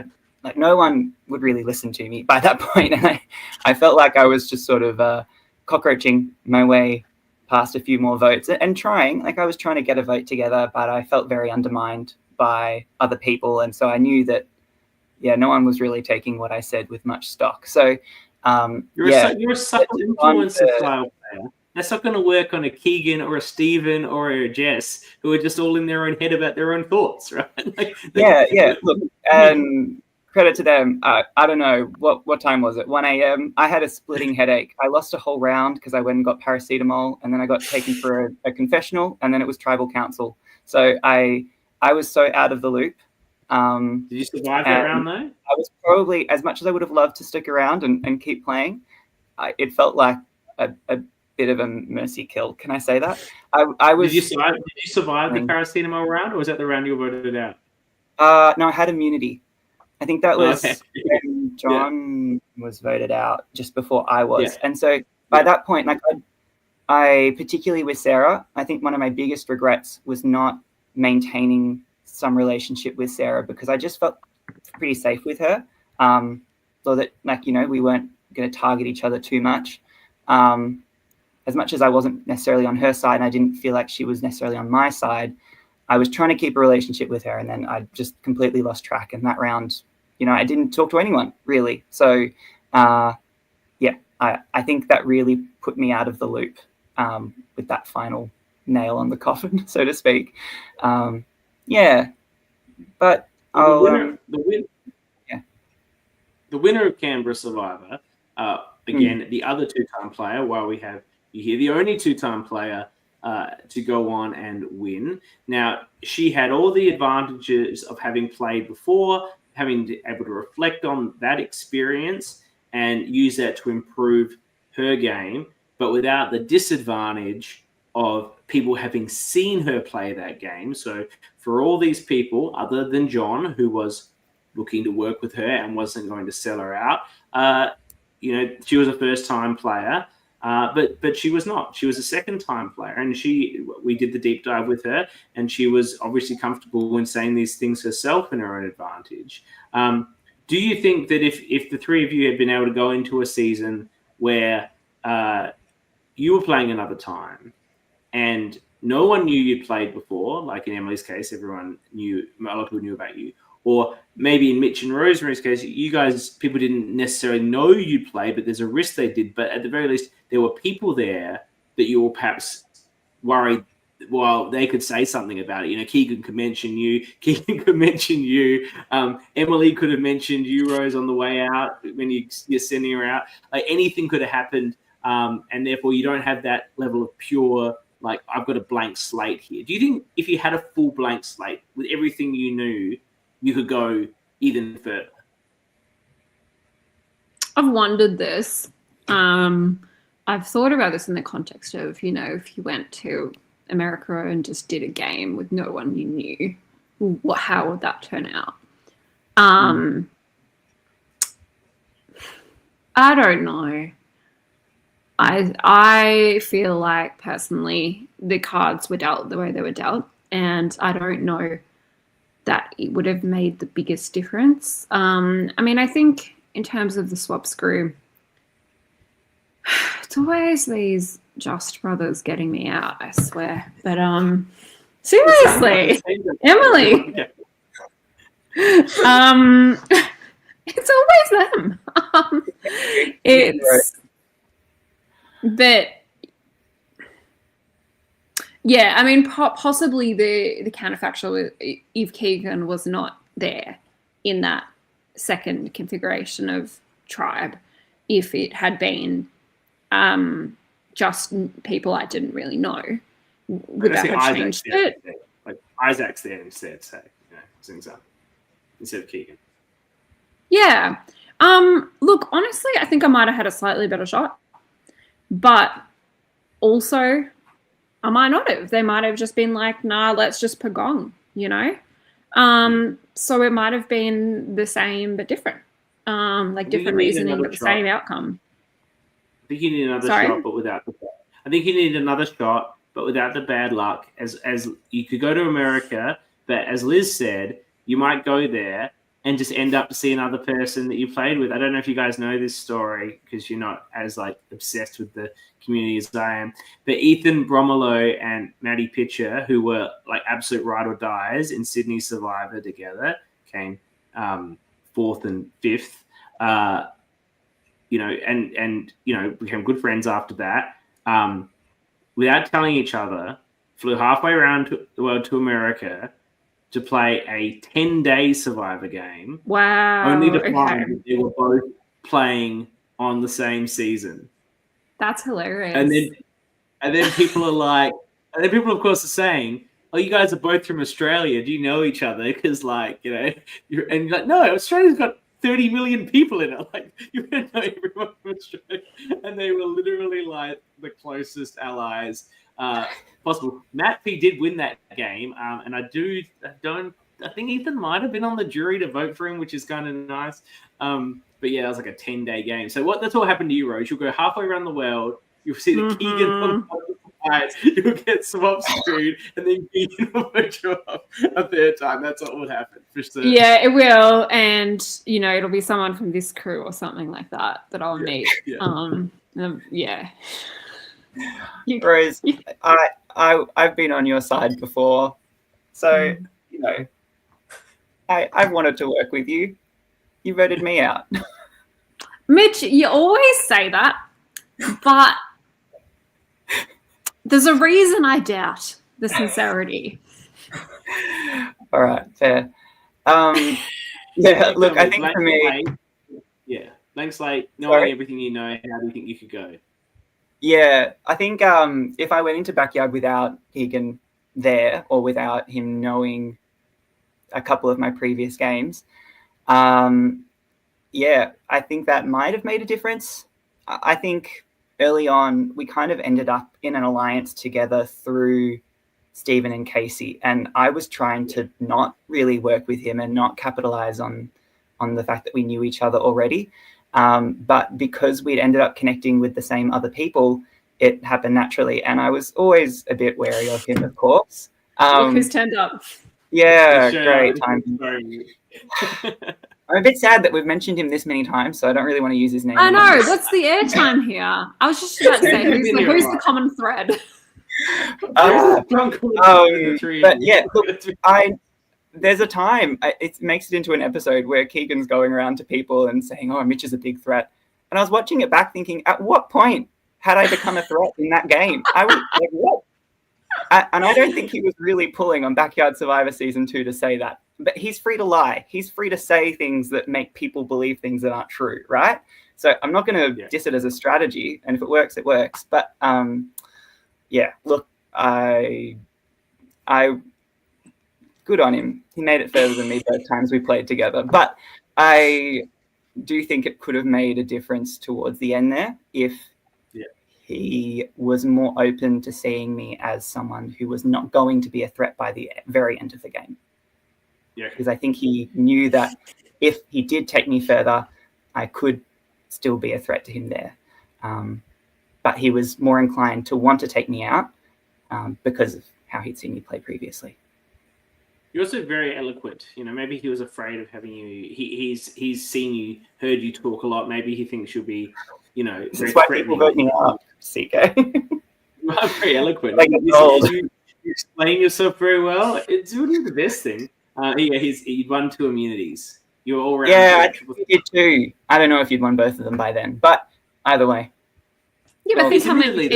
No one would really listen to me by that point. And I felt like I was just sort of cockroaching my way past a few more votes and trying. I was trying to get a vote together, but I felt very undermined by other people. And so I knew that, no one was really taking what I said with much stock. So you're a subtle influencer style player. That's not going to work on a Keegan or a Stephen or a Jess who are just all in their own head about their own thoughts, right? Yeah. Look, and credit to them. I don't know what time was it. 1 a.m. I had a splitting headache. I lost a whole round because I went and got paracetamol, and then I got taken for a confessional, and then it was tribal council. So I was so out of the loop. Did you survive that round though? I was probably, as much as I would have loved to stick around and keep playing, it felt like a bit of a mercy kill. Can I say that? I was. Did you survive the paracetamol round, or was that the round you were voted out? No, I had immunity. I think that was okay. when John was voted out just before I was. And so by that point, like I particularly with Sarah, I think one of my biggest regrets was not maintaining some relationship with Sarah, because I just felt pretty safe with her. So that, like, you know, we weren't going to target each other too much. As much as I wasn't necessarily on her side and I didn't feel like she was necessarily on my side, I was trying to keep a relationship with her, and then I just completely lost track. And that round, you know, I didn't talk to anyone really. So, I think that really put me out of the loop with that final nail on the coffin, so to speak. But the winner of Canberra Survivor, again, the other two-time player, while we have you here, the only two-time player to go on and win. Now, she had all the advantages of having played before, having been able to reflect on that experience and use that to improve her game, but without the disadvantage of people having seen her play that game. So for all these people, other than John, who was looking to work with her and wasn't going to sell her out, she was a first-time player. But she was not. She was a second-time player, and we did the deep dive with her, and she was obviously comfortable in saying these things herself in her own advantage. Do you think that if the three of you had been able to go into a season where you were playing another time and no one knew you played before, like in Emily's case, everyone knew, a lot of people knew about you, or maybe in Mitch and Rosemary's case, people didn't necessarily know you play, but there's a risk they did. But at the very least, there were people there that you were perhaps worried, well, they could say something about it. You know, Keegan could mention you. Emily could have mentioned you, Rose, on the way out when you're sending her out. Like, anything could have happened, and therefore you don't have that level of pure, like, I've got a blank slate here. Do you think if you had a full blank slate with everything you knew, you could go even further? I've wondered this. I've thought about this in the context of, you know, if you went to America and just did a game with no one you knew, how would that turn out? I don't know. I feel like personally the cards were dealt the way they were dealt, and I don't know that it would have made the biggest difference. I mean, I think in terms of the swap screw, it's always these Just brothers getting me out, I swear. But seriously, Emily, it's always them. But yeah, I mean, possibly the counterfactual with if Keegan was not there in that second configuration of tribe, if it had been just people I didn't really know, would that have changed it? Like Isaac's there instead, say, you know, as an example, instead of Keegan. Yeah. Look, honestly, I think I might have had a slightly better shot, but also I might not have. They might have just been like, nah, let's just pagong, you know? So it might have been the same but different. Like different reasoning but the same outcome. I think you need another shot, but without the bad. I think you need another shot, but without the bad luck. As you could go to America, but as Liz said, you might go there and just end up to see another person that you played with. I don't know if you guys know this story because you're not as like obsessed with the community as I am. But Ethan Bromelo and Maddie Pitcher, who were like absolute ride or dies in Sydney Survivor together, came 4th and 5th. And became good friends after that. without telling each other, flew halfway around the world to America to play a 10-day Survivor game, Wow. only to Okay. find that they were both playing on the same season. That's hilarious. And then people are like, and then people, of course, are saying, "Oh, you guys are both from Australia. Do you know each other?" Because, like, you're like, no, Australia's got 30 million people in it. Like, you don't know everyone from Australia. And they were literally like the closest allies possible. Matt P did win that game, and I think Ethan might have been on the jury to vote for him, which is kind of nice. But yeah, that was like a 10-day game. So that's what happened to you, Rose. You'll go halfway around the world. You'll see the Keegan on the side. You'll get swap screwed, and then Keegan will vote you up a third time. That's what would happen for sure. Yeah, it will, and it'll be someone from this crew or something like that I'll meet. Yeah. Rose, I've been on your side before, so I've wanted to work with you. You voted me out. Mitch, you always say that, but there's a reason I doubt the sincerity. All right, fair. Yeah, look, I think for me... Yeah, blank slate, knowing everything you know, how do you think you could go? Yeah, I think if I went into Backyard without Keegan there, or without him knowing a couple of my previous games, yeah, I think that might have made a difference. I think early on, we kind of ended up in an alliance together through Stephen and Casey, and I was trying to not really work with him and not capitalize on the fact that we knew each other already. But because we'd ended up connecting with the same other people, it happened naturally. And I was always a bit wary of him, of course. Look who's turned up. Yeah, great time. I'm a bit sad that we've mentioned him this many times, so I don't really want to use his name. I know. What's the airtime here? I was just about to say, who's the common thread? But yeah, look, there's a time, it makes it into an episode where Keegan's going around to people and saying, "Oh, Mitch is a big threat." And I was watching it back thinking, at what point had I become a threat in that game? I was like, what? And I don't think he was really pulling on Backyard Survivor Season 2 to say that. But he's free to lie. He's free to say things that make people believe things that aren't true, right? So I'm not going to diss it as a strategy. And if it works, it works. But yeah, look, I good on him. He made it further than me both times we played together. But I do think it could have made a difference towards the end there if he was more open to seeing me as someone who was not going to be a threat by the very end of the game. Yeah. Because I think he knew that if he did take me further, I could still be a threat to him there. But he was more inclined to want to take me out because of how he'd seen me play previously. You're also very eloquent. Maybe he was afraid of having you. He's seen you, heard you talk a lot. Maybe he thinks you'll be, That's why people vote me out, CK. You are very eloquent. Like you explain yourself very well. It's really the best thing. He'd won 2 immunities. You're all around. Yeah, I think he did too. I don't know if you'd won both of them by then, but either way. Yeah, but think how many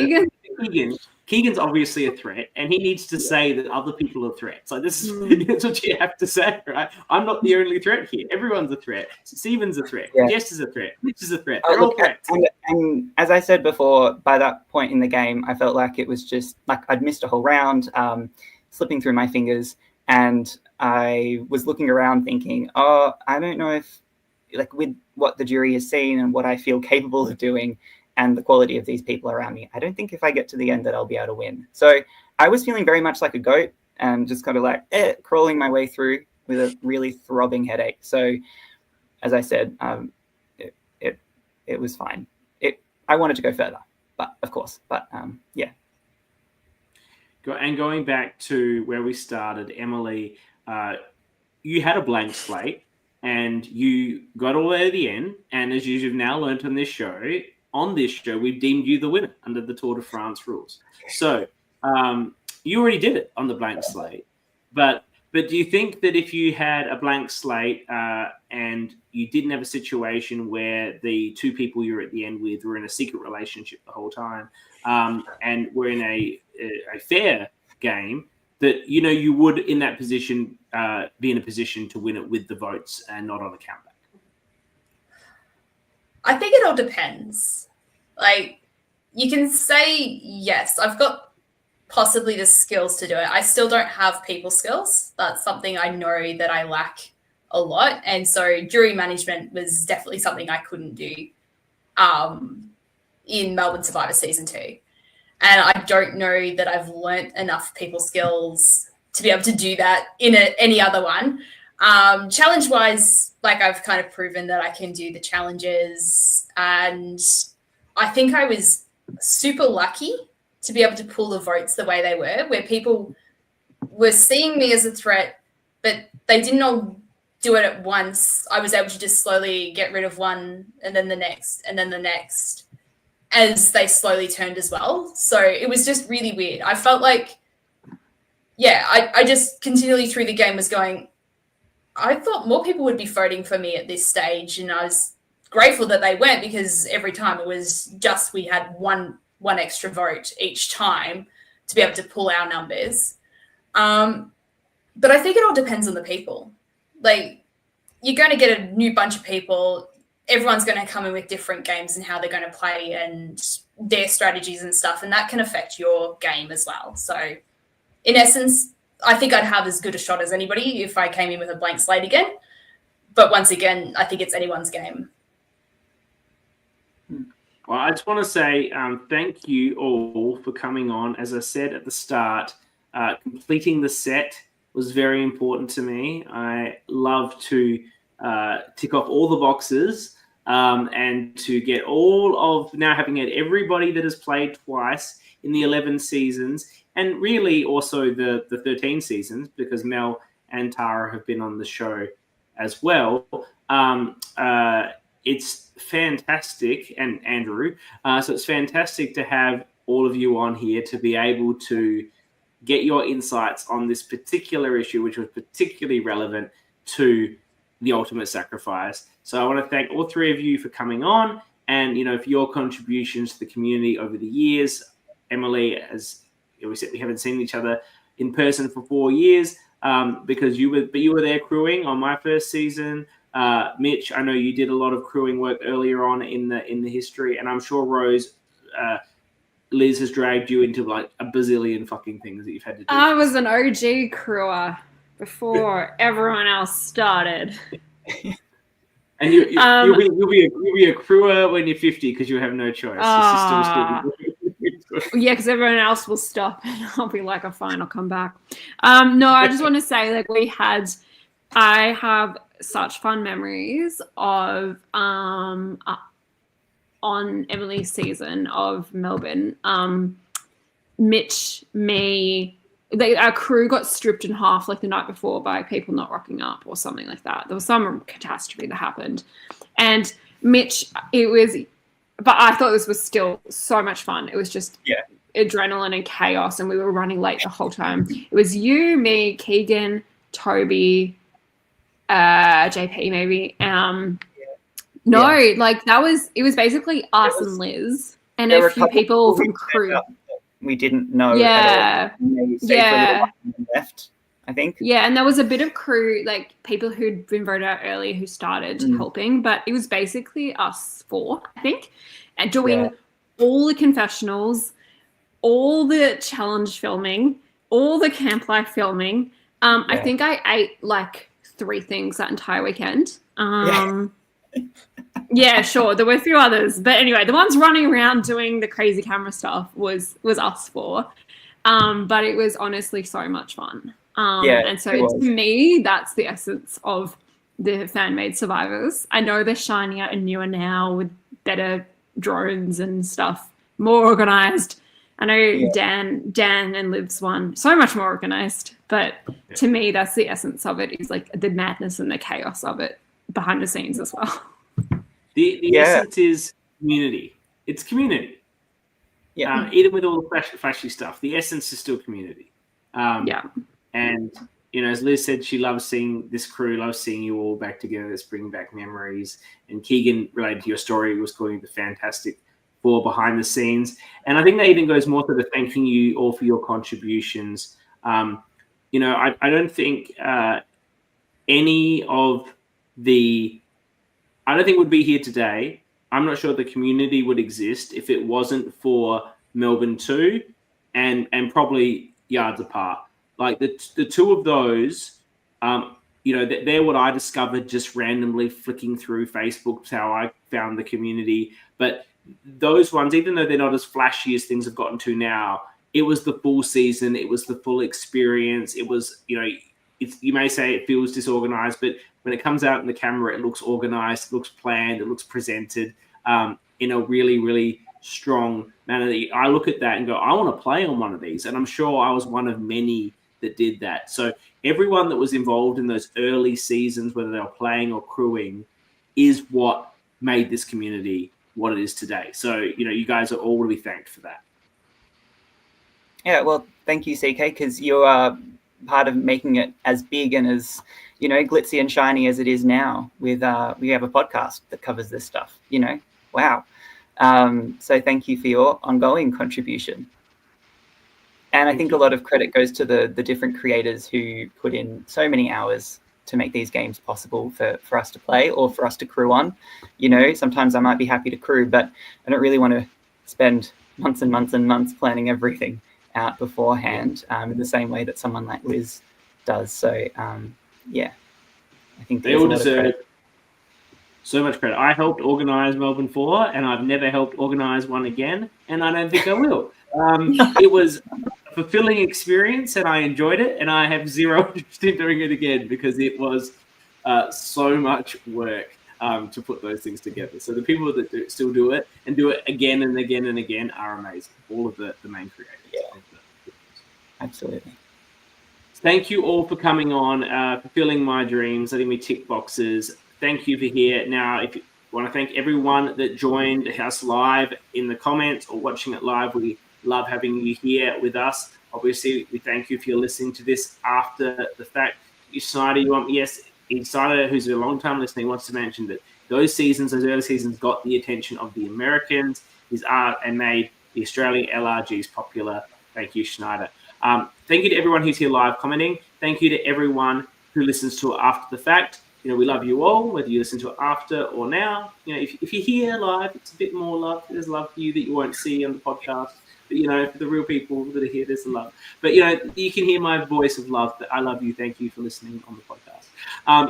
Keegan's obviously a threat, and he needs to say that other people are threats. Like this is that's what you have to say, right? I'm not the only threat here. Everyone's a threat. Steven's a threat. Yeah. Jess is a threat. Mitch is a threat. They're all threats. And as I said before, by that point in the game, I felt like it was just like I'd missed a whole round, slipping through my fingers, and I was looking around thinking, oh, I don't know if, like, with what the jury has seen and what I feel capable of doing and the quality of these people around me, I don't think if I get to the end that I'll be able to win. So I was feeling very much like a goat and just kind of like crawling my way through with a really throbbing headache. So as I said, it was fine. I wanted to go further, yeah. And going back to where we started, Emily, you had a blank slate and you got all the way to the end. And as you've now learned on this show, we've deemed you the winner under the Tour de France rules. So you already did it on the blank slate. But But do you think that if you had a blank slate and you didn't have a situation where the two people you're at the end with were in a secret relationship the whole time and were in a fair game, that, you know, you would in that position be in a position to win it with the votes and not on a countback? I think it all depends. Like, you can say, yes, I've got possibly the skills to do it. I still don't have people skills. That's something I know that I lack a lot. And so jury management was definitely something I couldn't do in Melbourne Survivor Season 2. And I don't know that I've learnt enough people skills to be able to do that in any other one. Challenge-wise, like, I've kind of proven that I can do the challenges. And I think I was super lucky to be able to pull the votes the way they were, where people were seeing me as a threat, but they didn't all do it at once. I was able to just slowly get rid of one and then the next and then the next as they slowly turned as well. So it was just really weird. I felt like, I just continually through the game was going, I thought more people would be voting for me at this stage, and I was grateful that they weren't, because every time it was just we had one extra vote each time to be able to pull our numbers. But I think it all depends on the people. Like, you're going to get a new bunch of people. Everyone's going to come in with different games and how they're going to play and their strategies and stuff, and that can affect your game as well. So in essence, I think I'd have as good a shot as anybody if I came in with a blank slate again. But once again, I think it's anyone's game. Well, I just want to say thank you all for coming on. As I said at the start, completing the set was very important to me. I love to tick off all the boxes and to get all of, now having had everybody that has played twice in the 11 seasons, and really also the 13 seasons, because Mel and Tara have been on the show as well. It's fantastic, and Andrew. So it's fantastic to have all of you on here to be able to get your insights on this particular issue, which was particularly relevant to the ultimate sacrifice. So I want to thank all three of you for coming on, and, you know, for your contributions to the community over the years. Emily, as we said, we haven't seen each other in person for 4 years because you were there crewing on my first season. Mitch, I know you did a lot of crewing work earlier on in the history, and I'm sure Rose, Liz has dragged you into like a bazillion fucking things that you've had to do. I was an OG crewer before everyone else started. And you'll be a crewer when you're 50 because you have no choice. Yeah, because everyone else will stop and I'll be like, oh, fine, I'll come back. No, I just want to say, like, I have such fun memories of on Emily's season of Melbourne. Mitch, me, our crew got stripped in half like the night before by people not rocking up or something like that. There was some catastrophe that happened. And Mitch, but I thought this was still so much fun. It was just adrenaline and chaos, and we were running late the whole time. It was you, me, Keegan, Toby, JP maybe. It was basically us and Liz and a few people from crew. We didn't know at all. Left, I think. Yeah, and there was a bit of crew, like people who'd been voted out earlier who started helping, but it was basically us four, I think, and doing all the confessionals, all the challenge filming, all the camp life filming. I think I ate like 3 things that entire weekend. Yeah, sure. There were a few others, but anyway, the ones running around doing the crazy camera stuff was us four. But it was honestly so much fun. And so to me, that's the essence of the fan-made survivors. I know they're shinier and newer now with better drones and stuff, more organized. I know Dan and Liv's one so much more organized, but to me, that's the essence of it, is like the madness and the chaos of it behind the scenes as well. The essence is community. It's community. Yeah. Even with all the flashy stuff, the essence is still community. And as Liz said, she loves seeing this crew, loves seeing you all back together. It's bringing back memories. And Keegan, related to your story, was calling the Fantastic Four behind the scenes. And I think that even goes more to the thanking you all for your contributions. I don't think any of I don't think would be here today. I'm not sure the community would exist if it wasn't for Melbourne 2 and probably Yards Apart. Like the two of those, they're what I discovered just randomly flicking through Facebook. It's how I found the community. But those ones, even though they're not as flashy as things have gotten to now, it was the full season. It was the full experience. It was, you may say it feels disorganized, but when it comes out in the camera, it looks organized, it looks planned, it looks presented in a really, really strong manner. I look at that and go, I want to play on one of these. And I'm sure I was one of many that did that. So everyone that was involved in those early seasons, whether they were playing or crewing, is what made this community what it is today. So, you guys are all really thanked for that. Yeah, well, thank you, CK, because you are part of making it as big and as, glitzy and shiny as it is now. With we have a podcast that covers this stuff, Wow. So thank you for your ongoing contribution. And I think a lot of credit goes to the different creators who put in so many hours to make these games possible for us to play or for us to crew on. Sometimes I might be happy to crew, but I don't really want to spend months and months and months planning everything out beforehand in the same way that someone like Liz does. So, I think they all deserve so much credit. I helped organise Melbourne 4, and I've never helped organise one again, and I don't think I will. It was a fulfilling experience, and I enjoyed it, and I have zero interest in doing it again because it was so much work to put those things together. So the people that still do it and do it again and again and again are amazing. All of the main creators. Yeah, absolutely. Thank you all for coming on, fulfilling my dreams, letting me tick boxes. Thank you for here. Now, if you want to thank everyone that joined us live in the comments or watching it live, we love having you here with us. Obviously, we thank you if you're listening to this after the fact. Snyder, Snyder, who's a long-time listener, wants to mention that those early seasons got the attention of the Americans, his art, and made the Australian LRGs popular. Thank you, Schneider. Thank you to everyone who's here live commenting. Thank you to everyone who listens to it after the fact. We love you all, whether you listen to it after or now. If you're here live, it's a bit more love. There's love for you that you won't see on the podcast. But, for the real people that are here, there's the love. But, you can hear my voice of love. That I love you. Thank you for listening on the podcast.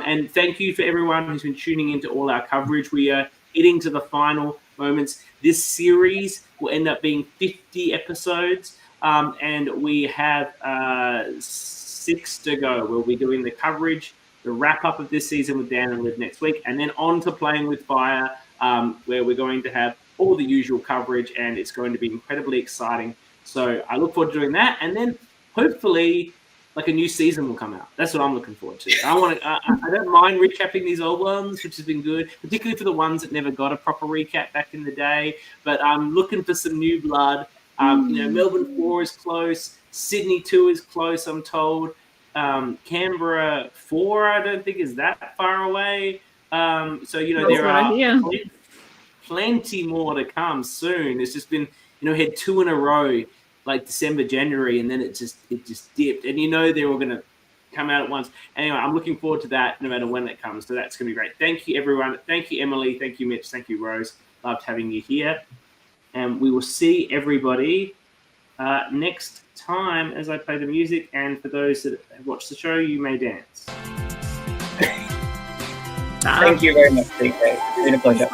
And thank you for everyone who's been tuning into all our coverage. We are heading to the final moments. This series will end up being 50 episodes. And we have 6 to go. We'll be doing the coverage, the wrap-up of this season with Dan and Liv next week, and then on to Playing with Fire, where we're going to have all the usual coverage, and it's going to be incredibly exciting. So I look forward to doing that, and then hopefully a new season will come out. That's what I'm looking forward to. I don't mind recapping these old ones, which has been good, particularly for the ones that never got a proper recap back in the day, but I'm looking for some new blood. Melbourne 4 is close. Sydney 2 is close, I'm told. Canberra 4, I don't think is that far away. There are plenty more to come soon. It's just been, had 2 in a row, like December, January, and then it just dipped. And they're all going to come out at once. Anyway, I'm looking forward to that no matter when it comes. So that's going to be great. Thank you, everyone. Thank you, Emily. Thank you, Mitch. Thank you, Rose. Loved having you here. And we will see everybody next time as I play the music. And for those that have watched the show, you may dance. Thank you very much, CK. It's been a pleasure.